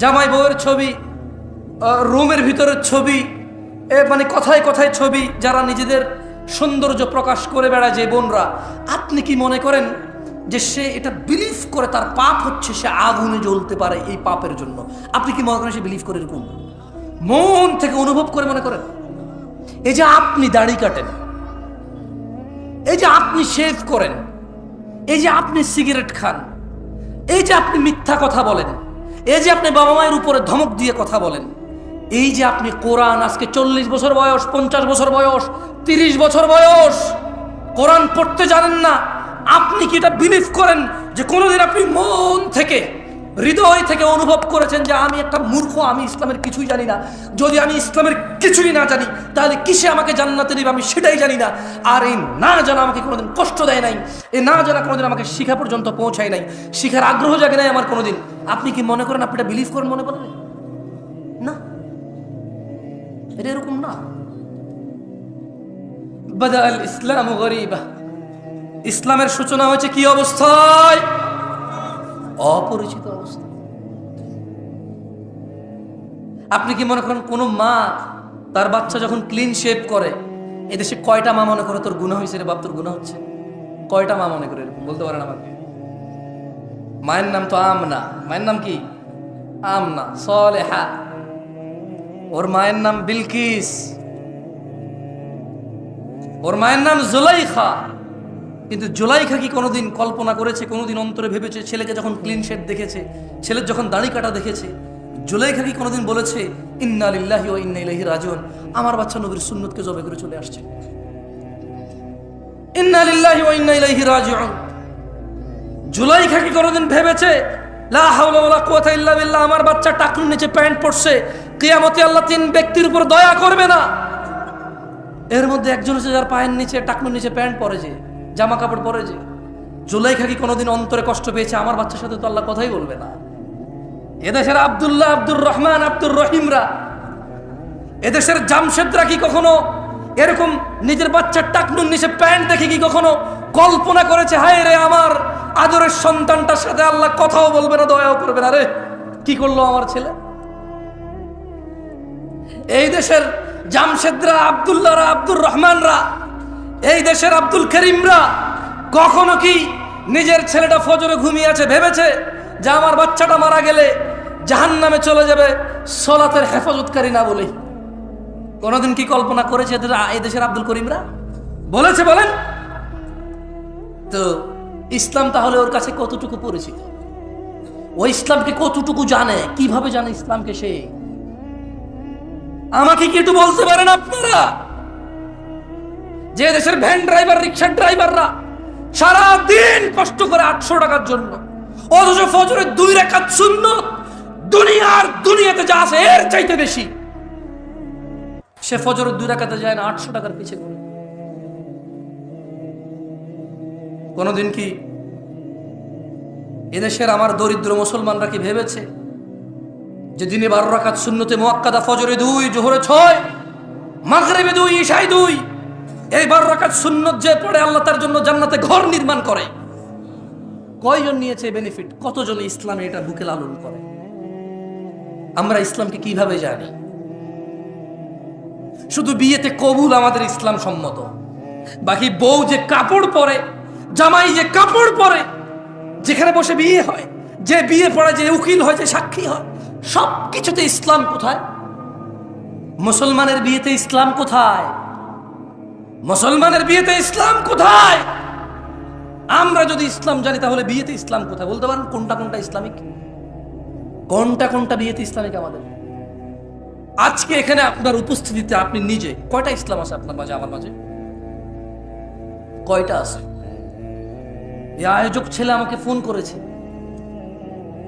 জামাই বউয়ের ছবি, রুমের ভিতরের ছবি, মানে কথায় কথায় ছবি, যারা নিজেদের সৌন্দর্য প্রকাশ করে বেড়ায় যে বোনরা, আপনি কি মনে করেন যে সে এটা বিলিভ করে তার পাপ হচ্ছে, সে আগুনে জ্বলতে পারে এই পাপের জন্য? আপনি কি মনে করেন সে বিলিভ করে? এরকম মন থেকে অনুভব করে মনে করেন? এই যে আপনি দাড়ি কাটেন, এই যে আপনি শেভ করেন, এই যে আপনি সিগারেট খান, এই যে আপনি মিথ্যা কথা বলেন, এই যে আপনি বাবা মায়ের উপরে ধমক দিয়ে কথা বলেন, এই যে আপনি কোরআন, আজকে 40 বছর বয়স, 50 বছর বয়স, 30 বছর বয়স, কোরআন পড়তে জানেন না, আপনি কি এটা বিলিভ করেন যে কোনোদিন আপনি মন থেকে, হৃদয় থেকে অনুভব করেছেন যে আমি একটা মূর্খ, আমি ইসলামের কিছুই জানি না? যদি আমি ইসলামের কিছুই না জানি, তাহলে কিসে আমাকে জান্নাতে নেবে আমি সেটাই জানি না। আর এই না জানা আমাকে কোনোদিন কষ্ট দেয় নাই, এই না জানা কোনোদিন আমাকে শিখা পর্যন্ত পৌঁছায় নাই, শিখার আগ্রহ জাগে নাই আমার কোনোদিন। আপনি কি মনে করেন আপনি এটা বিলিভ করেন? মনে করেন না, এটা এরকম না। বাদা আল ইসলামু গরীবা, ইসলামের সূচনা হয়েছে কি অবস্থায়? অপরিচিত অবস্থা। আপনি কি মনে করেন কোন মা তার বাচ্চা যখন ক্লিন শেভ করে, এদেশে কয়টা মা মনে করে তোর গুনাহ হয়েছে রে বাপ, তোর গুনাহ হচ্ছে? কয়টা মা মনে করে এরকম? বলতে পারেন আমাকে? মায়ের নাম তো আমনা। মায়ের নাম কি? আমনা সলেহা। ওর মায়ের নাম বিলকিস, ওর মায়ের নাম জুলাইখা। কিন্তু জুলাইখা কি কোনোদিন কল্পনা করেছে, কোনোদিন অন্তরে ভেবেছে, ছেলেকে যখন ক্লিন শেড দেখেছে, ছেলের যখন দাড়ি কাটা দেখেছে, জুলাইখা কি কোনোদিন বলেছে ইন্না লিল্লাহি ওয়া ইন্না ইলাইহি রাজিউন, আমার বাচ্চা নবীর সুন্নতকে জবে করে চলে আসছে? ইন্না লিল্লাহি ওয়া ইন্না ইলাইহি রাজিউন। জুলাইখা কি কোনোদিন ভেবেছে লা হাওলা ওয়ালা কুওয়াতা ইল্লা বিল্লাহ, আমার বাচ্চা টাকনুর নিচে প্যান্ট পরছে, কিয়ামতে আল্লাহ 3 ব্যক্তির উপর দয়া করবে না? এর মধ্যে একজন হচ্ছে যার পায়ের নিচে, টাকনুর নিচে প্যান্ট পরে, যে জামা কাপড় পরে। যে জুলাইখা কি কোনোদিন অন্তরে কষ্ট পেয়েছে আমার বাচ্চার সাথে তো আল্লাহ কথাই বলবে না? এদেশের আব্দুল্লাহ, আব্দুর রহমান, আব্দুর রহিমরা, এদেশের জামশেদরা কি কখনো এরকম নিজের বাচ্চার টাকনুর নিচে প্যান্ট দেখে কি কখনো কল্পনা করেছে হায় রে আমার আদরের সন্তানটার সাথে আল্লাহ কথাও বলবে না, দয়াও করবে না, রে কি করলো আমার ছেলে? এই দেশের জামশেদরা, আব্দুল্লাহরা, আব্দুর রহমানরা, এই দেশের আব্দুল করিমরা কখনো কি নিজের ছেলেটা ফজরে ঘুমিয়ে আছে ভেবেছে যে আমার বাচ্চাটা মারা গেলে জাহান্নামে চলে যাবে সলাতের হেফাজতকারী না বলে? কোনোদিন কি কল্পনা করেছে এই দেশের আব্দুল করিমরা? বলেছে? বলেন তো। ইসলাম তাহলে ওর কাছে কতটুকু পরিচিত? ওই ইসলামকে কতটুকু জানে? কিভাবে জানে ইসলামকে সে? আমাকে কি একটু বলতে পারেন আপনারা? যে দেশের ভ্যান ড্রাইভার, রিক্সার ড্রাইভাররা সারা দিন কষ্ট করে 800 টাকার জন্য, অথচ ফজরের 2 রাকাত সুন্নত দুনিয়াতে যা আছে এর চাইতে বেশি, সে ফজরের 2 রাকাতে যায় না 800 টাকার পিছে করে। কোনদিন কি এদেশের আমার দরিদ্র মুসলমানরা কি ভেবেছে যে দিনে 12 রাকাত সুন্নতে মুআক্কাদা, ফজরে 2, জোহরে 6, মাগরিবে 2, ইশায় 2, এই 12 রাকাত সুন্নত যে পড়ে আল্লাহ তার জন্য জান্নাতে ঘর নির্মাণ করে? কয়জন নিয়েছে বেনিফিট? কতজন ইসলামে এটা বুকে লালন করে? আমরা ইসলামকে কিভাবে জানি? শুধু বিয়েতে কবুল আমাদের ইসলাম সম্মত, বাকি বউ যে কাপড় পরে, জামাই যে কাপড় পরে, যেখানে বসে বিয়ে হয়, যে বিয়ে পড়ে, যে উকিল হয়, যে সাক্ষী হয়, সব কিছুতে ইসলাম কোথায়? মুসলমানের বিয়েতে ইসলাম কোথায়? মুসলমানের বিয়েতে ইসলাম কোথায়? আমরা যদি ইসলাম জানি তাহলে বিয়েতে ইসলাম কোথায়? বলতে পারেন কোনটা কোনটা ইসলামিক, কোনটা কোনটা বিয়েতে ইসলামিক? আমাদের আজকে এখানে আপনার উপস্থিতিতে আপনি নিজে কয়টা ইসলাম আছে আপনার মাঝে, আমার মাঝে কয়টা আছে? এই আয়োজক ছেলে আমাকে ফোন করেছে,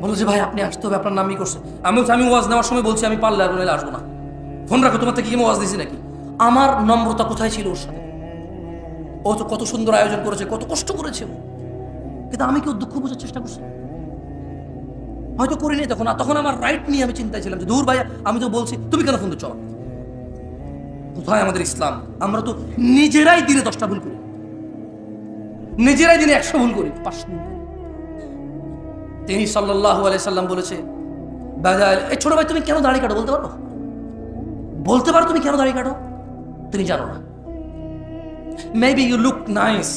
বলো যে ভাই আপনি আসতে হবে, আপনার নামই করছে। আমি ওয়াজ নেওয়ার সময় বলছি আমি পারলে আর নাহলে আসবো না, ফোন রাখো, তোমার থেকে কি ওয়াজ দিছি নাকি? আমার নম্রতা কোথায় ছিল ওর সাথে? ও তো কত সুন্দর আয়োজন করেছে, কত কষ্ট করেছে ও, কিন্তু আমি কি ওর দুঃখ বোঝার চেষ্টা করছি? হয়তো করিনি তখন। তখন আমার রাইট নিয়ে আমি চিন্তায় ছিলাম যে দূর ভাইয়া, আমি তো বলছি, তুমি কেন ফোন দিচ্ছ? কোথায় আমাদের ইসলাম? আমরা তো নিজেরাই দিনে 10টা ভুল করি, নিজেরাই দিনে 100 ভুল করি, 500 ভুল করি। তিনি সাল্লাল্লাহু আলাইহি সাল্লাম বলেছে, এই ছোট ভাই তুমি কেন দাড়ি কাটো বলতে পারো? বলতে পারো তুমি কেন দাড়ি কাটো? তুমি জানো না। Maybe you look nice,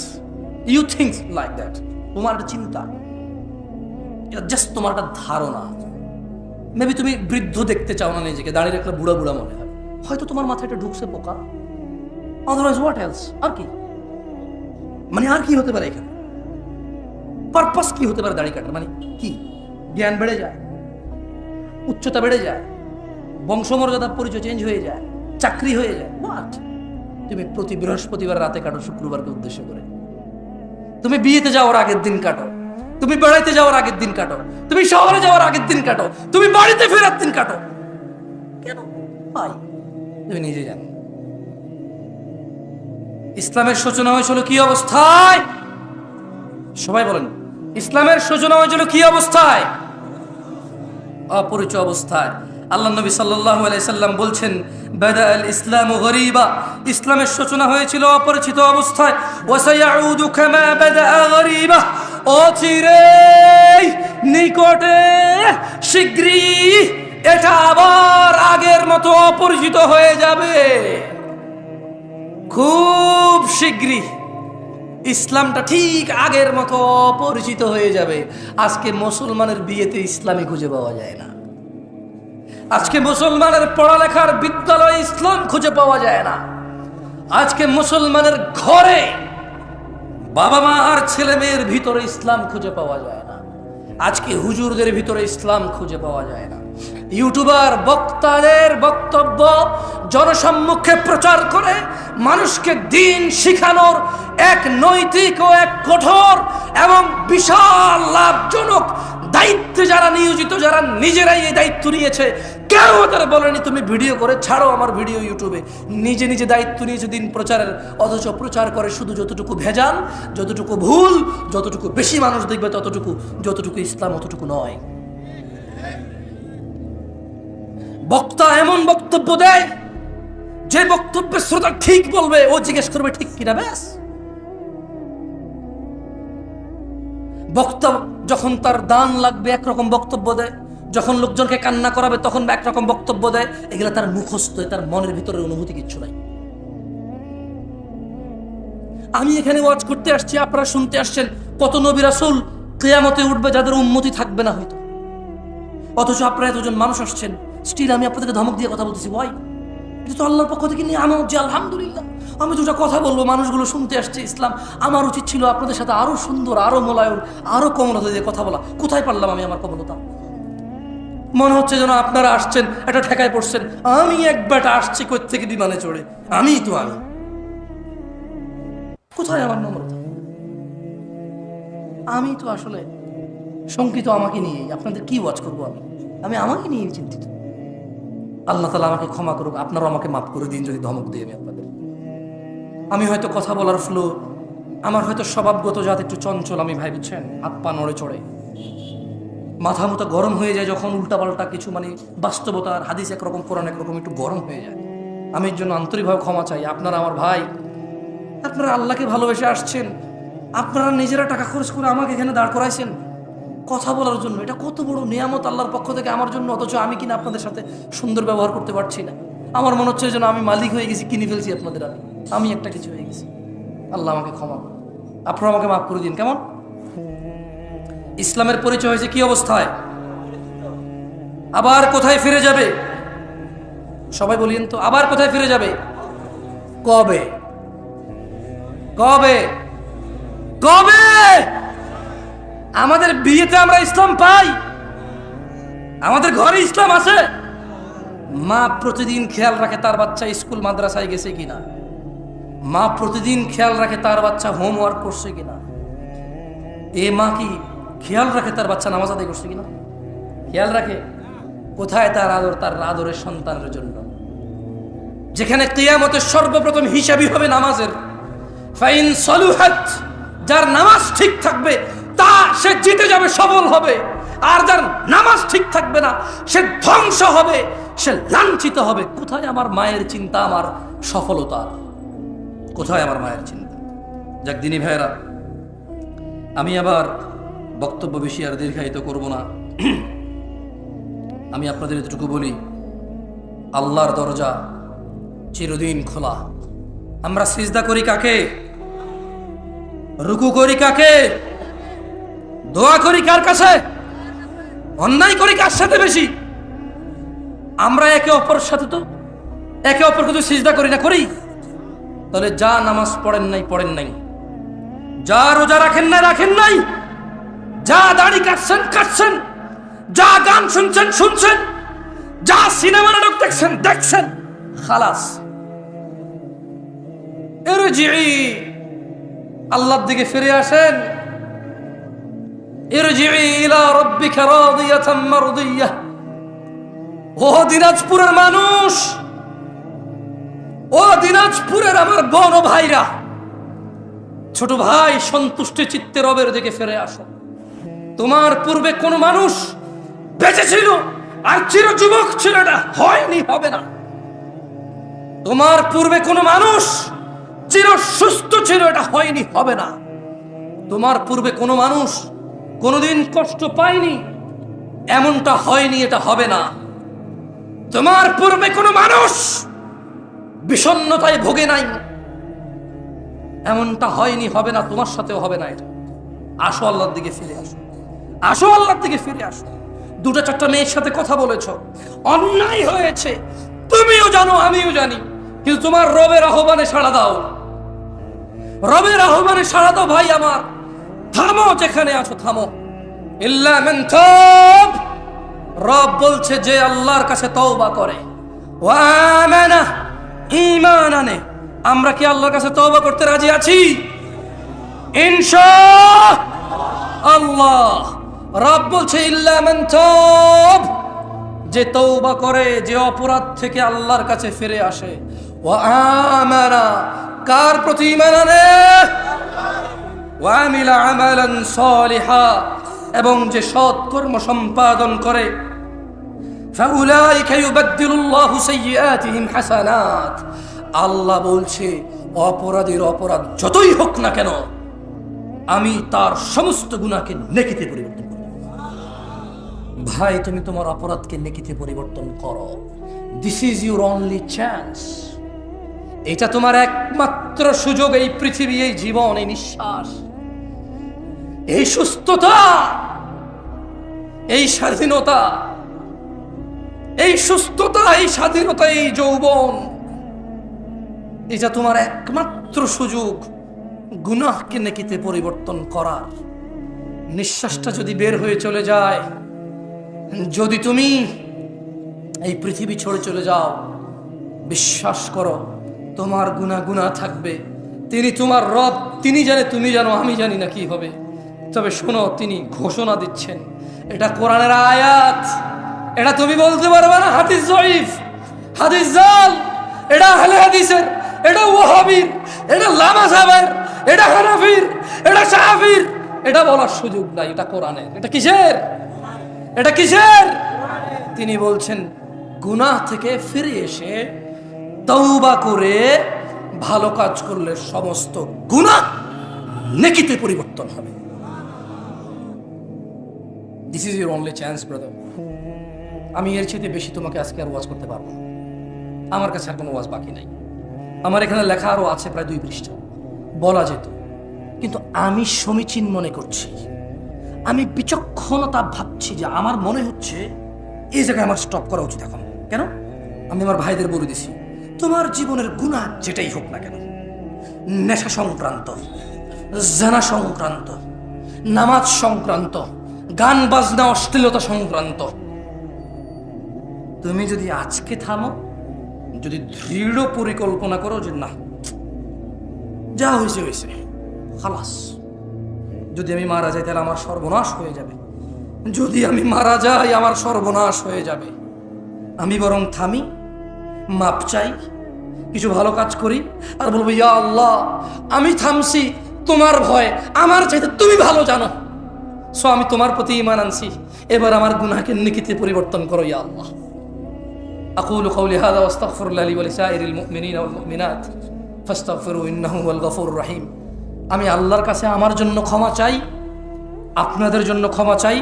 you think like that, তোমার একটা চিন্তা, এটা জাস্ট তোমার একটা ধারণা। মেবি তুমি বৃদ্ধ দেখতে চাও না নিজেকে, দাঁড়িয়ে রাখলে বুড়া বুড়া মনে হয়, হয়তো তোমার মাথায় এটা ঢুকছে পোকা। Otherwise what else? আর কি মানে, আর কি হতে পারে এখানে? পারপাস কি হতে পারে দাড়ি কাটার? মানে কি? জ্ঞান বেড়ে যায়, উচ্চতা বেড়ে যায়, বংশমর্যাদার পরিচয় চেঞ্জ হয়ে যায়, চাকরি হয়ে যায়, হোয়াট? তুমি প্রতি বৃহস্পতিবার রাতে কাটো, শুক্রবারকে উদ্দেশ্য করে। তুমি বিয়েতে যাওয়ার আগের দিন কাটো, তুমি বেড়াইতে যাওয়ার আগের দিন কাটো, তুমি শহরে যাওয়ার আগের দিন কাটো, তুমি বাড়িতে ফেরার দিন কাটো। কেন ভাই? তুমি নিজে জানো। ইসলামের সূচনা হয়েছিল কি অবস্থায়? সবাই বলেন, ইসলামের সূচনা হয়েছিল কি অবস্থায়? অপরিচিত অবস্থায়। আল্লাহ নবী সাল্লাল্লাহু আলাইহি সাল্লাম বলছেন, বাদাআল ইসলামু গরীবা, ইসলামের সূচনা হয়েছিল অপরিচিত অবস্থায়। ওয়া সায়াউদু কামা বাদাআ গরীবা, অচিরেই, নিকটে, শীঘ্রই এটা আবার আগের মতো অপরিচিত হয়ে যাবে। খুব শীঘ্রই ইসলামটা ঠিক আগের মতো অপরিচিত হয়ে যাবে। আজকে মুসলমানের বিয়েতে ইসলামই খুঁজে পাওয়া যায় না, আজকে মুসলমানের পড়ালেখার বিদ্যালয়ে ইসলাম খুঁজে পাওয়া যায় না, আজকে মুসলমানের ঘরে বাবা মা আর ছেলে মেয়ের ভিতরে ইসলাম খুঁজে পাওয়া যায় না, আজকে হুজুরদের ভিতরে ইসলাম খুঁজে পাওয়া যায় না। ইউটিউবার বক্তাদের বক্তব্য জনসম্মুখে প্রচার করে মানুষকে দিন শিখানোর এক নৈতিক ও এক কঠোর এবং বিশাল লাভজনক দায়িত্বে যারা নিয়োজিত, যারা নিজেরাই এই দায়িত্ব নিয়েছে, কেউ তারা বলেনি তুমি ভিডিও করে ছাড়ো আমার ভিডিও ইউটিউবে। নিজে নিজে দায়িত্ব নিয়েছে দিন প্রচারের, অথচ প্রচার করে শুধু যতটুকু ভেজাল, যতটুকু ভুল, যতটুকু বেশি মানুষ দেখবে ততটুকু, যতটুকু ইসলাম অতটুকু নয়। বক্তা এমন বক্তব্য দেয় যে বক্তব্যের শ্রোতা ঠিক বলবে, ও জিজ্ঞেস করবে ঠিক কিনা, ব্যাস। বক্তা যখন তার দান লাগবে একরকম বক্তব্য দেয়, যখন লোকজনকে কান্না করাবে তখন একরকম বক্তব্য দেয়। এগুলা তার মুখস্থ, তার মনের ভিতরের অনুভূতি কিচ্ছু নাই। আমি এখানে ওয়াজ করতে আসছি, আপনারা শুনতে আসছেন, কত নবী রাসূল কিয়ামতে উঠবে যাদের উম্মতি থাকবে না হয়তো, অথচ আপনারা এতজন মানুষ আসছেন, স্টিল আমি আপনাদেরকে ধমক দিয়ে কথা বলতেছি। ওয়াই? এটা তো আল্লাহর পক্ষ থেকে নিয়ে আমার যে আলহামদুলিল্লাহ আমি দুটা কথা বলবো, মানুষগুলো শুনতে আসছে ইসলাম। আমার উচিত ছিল আপনাদের সাথে আরো সুন্দর, আরো মোলায়ম, আরো কোমলতা দিয়ে কথা বলা। কোথায় পারলাম আমি আমার কোমলতা? মনে হচ্ছে যেন আপনারা আসছেন এটা ঠেকায় পড়ছেন। আমি এক বেটা আসছি কই থেকে বিমানে চড়ে, আমি কোথায় আমার নম্রতা? আমি তো আসলে শঙ্কিত আমাকে নিয়েই। আপনাদের কি ওয়াজ করবো আমি আমাকে নিয়েই চিন্তিত। আল্লাহ তাআলা আমাকে ক্ষমা করুক, আপনারাও আমাকে মাফ করে দিন যদি ধমক দিই আমি আপনাদের। আমি হয়তো কথা বলার ফ্লো, আমার হয়তো স্বভাবগত জাত একটু চঞ্চল, আমি ভাই বুঝছেন, হাত পা নড়ে চড়ে, মাথা মতো গরম হয়ে যায় যখন উল্টাপাল্টা কিছু, মানে বাস্তবতা আর হাদিস একরকম, কোরআন একরকম, একটু গরম হয়ে যায়। আমি এর জন্য আন্তরিকভাবে ক্ষমা চাই। আপনারা আমার ভাই, আপনারা আল্লাহকে ভালোবেসে আসছেন, আপনারা নিজেরা টাকা খরচ করে আমাকে এখানে দাঁড় করাইছেন কথা বলার জন্য। এটা কত বড় নিয়ামত আল্লাহর পক্ষ থেকে আমার জন্য, অথচ আমি কিনা আপনাদের সাথে সুন্দর ব্যবহার করতে পারছি না। আমার মনে হচ্ছে যেন আমি মালিক হয়ে গেছি, কিনে ফেলছি আপনাদের, আমি একটা কিছু হয়ে গেছি। আল্লাহ আমাকে ক্ষমা করুন, আপনারা আমাকে মাফ করে দিন। কেমন ইসলামের পরিচয় হয়েছে কি অবস্থায়, আবার কোথায় ফিরে যাবে? সবাই বলিয়েন তো, আবার কোথায় ফিরে যাবে? কবে কবে কবে? আমাদের বিয়েতে আমরা ইসলাম পাই? আমাদের ঘরে ইসলাম আছে? মা প্রতিদিন খেয়াল রাখে তার বাচ্চা স্কুল মাদ্রাসায় গেছে কিনা, মা প্রতিদিন খেয়াল রাখে তার বাচ্চা হোমওয়ার্ক করছে কিনা, এ মা কি খেয়াল রাখে তার বাচ্চা নামাজ আদায় করছে কিনা? খেয়াল রাখে। কোথায় তার আদর, তার আদরের সন্তানের জন্য, যেখানে কিয়ামতের সর্বপ্রথম হিসাবই হবে নামাজের। ফাইন সলুহাত, যার নামাজ ঠিক থাকবে তা সে জিতে যাবে, সফল হবে। আর যার নামাজ ঠিক থাকবে না সে ধ্বংস হবে, সে লাঞ্ছিত হবে। কোথায় আমার মায়ের চিন্তা, আমার সফলতা? কোথায় আমার মায়ের চিন্তা? যাক দিনী ভাইয়েরা, আমি আবার বক্তব্য বেশি আর দীর্ঘায়িত করব না। আমি আপনাদের এতটুকু বলি, আল্লাহর দরজা চিরদিন খোলা। আমরা সিজদা করি কাকে? রুকু করি কাকে? দোয়া করি কার কাছে? অন্যায় করি কার সাথে বেশি? আমরা একে অপরের সাথে তো একে অপরকে তো সিজদা করি না, করি? তাহলে যা নামাজ পড়েন নাই পড়েন নাই, যা রোজা রাখেন না রাখেন নাই, যা দাড়ি কাটছেন কাটছেন, যা গান শুনছেন শুনছেন, যা সিনেমা নাটক দেখছেন দেখছেন, খালাস। ইরজিই, আল্লাহর দিকে ফিরে আসেন। ইরজিই ইলা রাব্বিকা রাদিয়াতাম মারদিয়াহ। ও দিনাজপুরের মানুষ, ও দিনাজপুরের আমার বোন ও ভাইরা, ছোট ভাই, সন্তুষ্ট চিত্তে রবের দিকে ফিরে আসো। তোমার পূর্বে কোন মানুষ বেঁচে ছিল আর চির যুবক ছিল, এটা হয়নি, হবে না। তোমার পূর্বে কোন মানুষ চির সুস্থ ছিল, এটা হয়নি, হবে না। তোমার পূর্বে কোন মানুষ কোনদিন কষ্ট পায়নি, এমনটা হয়নি, এটা হবে না। তোমার পূর্বে কোন মানুষ বিষণ্ণতায় ভোগে নাই, এমনটা হয়নি, হবে না, তোমার সাথেও হবে না এটা। আসো আল্লাহর দিকে ফিরে আসো, আসো আল্লাহর দিকে ফিরে আসো। দুটো চারটা মেয়ের সাথে কথা বলেছ, অন্যায় হয়েছে, তুমিও জানো আমিও জানি, কিন্তু তোমার রবের আহ্বানে সাড়া দাও, রবের আহ্বানে সাড়া দাও। ভাই আমার, থামো, যেখানে আছো থামো। ইল্লা মান তাব, রব বলছে যে আল্লাহর কাছে তওবা করে, ওয়া আমানা, ঈমান আনে। আমরা কি আল্লাহর কাছে তওবা করতে রাজি আছি? ইনশাআল্লাহ। রব বলছে ইল্লা মান তাব, যে তওবা করে, যে অপরাধ থেকে আল্লাহর কাছে ফিরে আসে। ওয়া আমানা, কার প্রতি ঈমান আনে? ওয়া আমিলা আমালান সালিহা, এবং যে সৎ কর্ম সম্পাদন করে। ফাউলাইকা ইউবাদদিলুল্লাহু সাইয়্যাতিহিম হাসানাত। আল্লাহ বলছে অপরাধীর অপরাধ যতই হোক না কেন, আমি তার সমস্ত গুনাহকে নেকিতে পরিবর্তন করব। ভাই, তুমি তোমার অপরাধকে নেকিতে পরিবর্তন করো। This is your only chance. এটা তোমার একমাত্র সুযোগ। এই পৃথিবী, এই জীবন, এই নিঃশ্বাস, এই সুস্থতা, এই স্বাধীনতা, এই সুস্থতা, এই স্বাধীনতা, এই যৌবন, এটা তোমার একমাত্র সুযোগ গুনাহকে নেকিতে পরিবর্তন করার। নিঃশ্বাসটা যদি বের হয়ে চলে যায়, যদি তুমি এই পৃথিবী ছেড়ে চলে যাও, বিশ্বাস করো তোমার গুনাহ থাকবে। তিনি তোমার রব, তিনি জানে, তুমি জানো, আমি জানি না কি হবে। তবে শোনো, তিনি ঘোষণা দিচ্ছেন, এটা কোরআনের আয়াত, এটা তুমি বলতে পারবে না হাদিস জয়ীফ, হাদিস জাল, এটা আহলে হাদিসের, এটা ওয়াহাবীর, এটা লামাযাবের, এটা হানাফির, এটা শাফির, এটা বলার সুযোগ নাই। এটা কোরআনের। এটা কিসের? এটা কিসের? তিনি বলছেন গুনাহ থেকে ফিরে এসে তওবা করে ভালো কাজ করলে সমস্ত গুনাহ নেকিতে পরিবর্তন হবে। This is your only chance brother. আমি এর চেয়ে বেশি তোমাকে আজকে আর ওয়াজ করতে পারবো না। আমার কাছে আর কোনো ওয়াজ বাকি নাই। আমার এখানে লেখা আরো আছে প্রায় 2 পৃষ্ঠা, বলা যেত, কিন্তু আমি সমীচীন মনে করছি, আমি বিচক্ষণতা ভাবছি যে আমার মনে হচ্ছে এই জায়গায় আমার স্টপ করা উচিত এখন। কেন? আমি আমার ভাইদের বলে দিছি, তোমার জীবনের গুনাহ যেটাই হোক না কেন, নেশা সংক্রান্ত, জানা সংক্রান্ত, নামাজ সংক্রান্ত, গান বাজনা অশ্লীলতা সংক্রান্ত, তুমি যদি আজকে থামো, যদি দৃঢ় পরিকল্পনা করো যে না, যা হয়েছে হয়েছে, খালাস, যদি আমি মারা যাই তাহলে আমার সর্বনাশ হয়ে যাবে, যদি আমি মারা যাই আমার সর্বনাশ হয়ে যাবে, আমি বরং থামি, মাপ চাই, কিছু ভালো কাজ করি, আর বলবো ইয়া আল্লাহ, আমি থামছি তোমার ভয়, আমার চাইতে তুমি ভালো জানো, সো আমি তোমার প্রতি ঈমান আনছি, এবার আমার গুনাহকে নেকিতে পরিবর্তন করো ইয়া আল্লাহ। আকুলু কওলি হাযা ওয়া আস্তাগফিরুল্লাহ লি ওয়া লিসাইরিল মুমিনিনা ওয়াল মুমিনাত ফাস্তাগফিরু ইন্নাহু হুয়াল গফুরুর রহিম। আমি আল্লাহর কাছে আমার জন্য ক্ষমা চাই, আপনাদের জন্য ক্ষমা চাই,